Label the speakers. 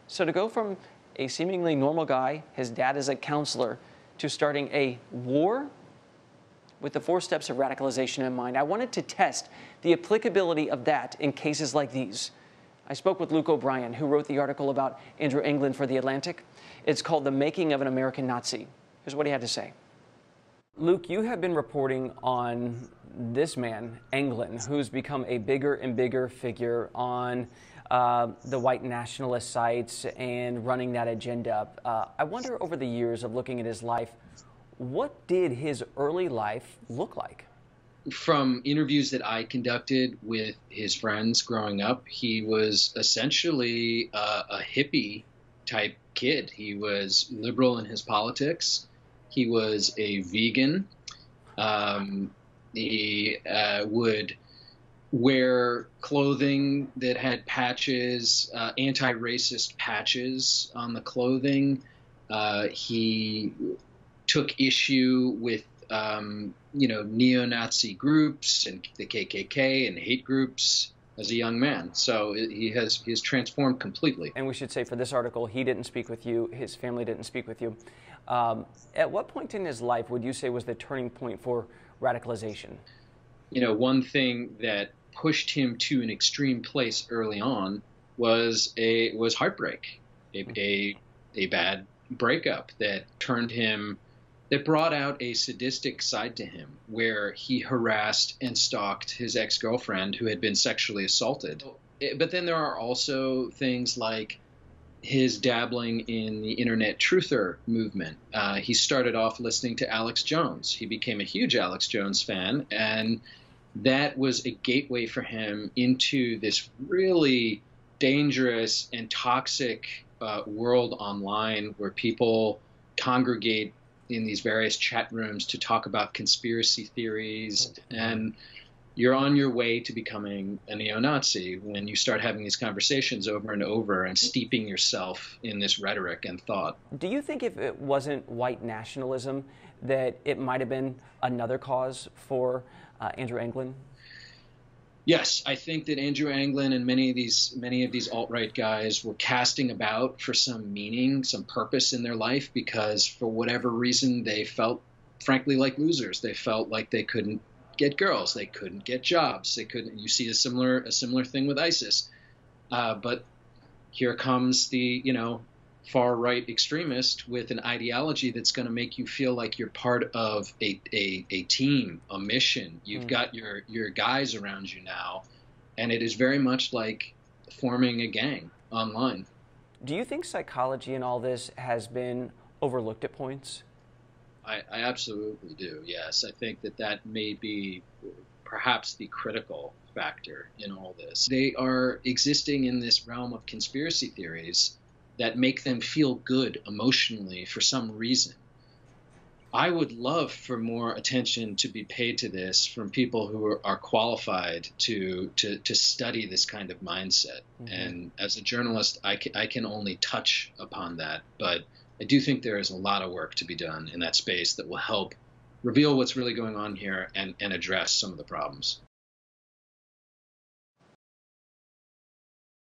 Speaker 1: So to go from a seemingly normal guy, his dad is a counselor, to starting a war with the 4 steps of radicalization in mind, I wanted to test the applicability of that in cases like these. I spoke with Luke O'Brien, who wrote the article about Andrew England for The Atlantic. It's called The Making of an American Nazi. Here's what he had to say. Luke, you have been reporting on this man, England, who's become a bigger and bigger figure on the white nationalist sites and running that agenda. I wonder, over the years of looking at his life, what did his early life look like?
Speaker 2: From interviews that I conducted with his friends growing up, he was essentially a hippie type kid. He was liberal in his politics. He was a vegan. He would wear clothing that had patches, anti-racist patches on the clothing. He took issue with neo-Nazi groups and the KKK and hate groups as a young man. So he has transformed completely.
Speaker 1: And we should say, for this article, he didn't speak with you, his family didn't speak with you. At what point in his life would you say was the turning point for radicalization?
Speaker 2: One thing that pushed him to an extreme place early on was heartbreak, a bad breakup that brought out a sadistic side to him, where he harassed and stalked his ex-girlfriend who had been sexually assaulted. But then there are also things like his dabbling in the internet truther movement. He started off listening to Alex Jones. He became a huge Alex Jones fan, and that was a gateway for him into this really dangerous and toxic world online, where people congregate in these various chat rooms to talk about conspiracy theories. And you're on your way to becoming a neo-Nazi when you start having these conversations over and over and steeping yourself in this rhetoric and thought.
Speaker 1: Do you think if it wasn't white nationalism, that it might have been another cause for Andrew England?
Speaker 2: Yes, I think that Andrew Anglin and many of these alt-right guys were casting about for some meaning, some purpose in their life, because for whatever reason they felt, frankly, like losers. They felt like they couldn't get girls, they couldn't get jobs, they couldn't. You see a similar thing with ISIS, but here comes the far right extremist with an ideology that's going to make you feel like you're part of a team, a mission. You've got your guys around you now, and it is very much like forming a gang online.
Speaker 1: Do you think psychology in all this has been overlooked at points?
Speaker 2: I absolutely do, yes. I think that may be perhaps the critical factor in all this. They are existing in this realm of conspiracy theories that make them feel good emotionally for some reason. I would love for more attention to be paid to this from people who are qualified to study this kind of mindset. Mm-hmm. And as a journalist, I can only touch upon that, but I do think there is a lot of work to be done in that space that will help reveal what's really going on here and address some of the problems.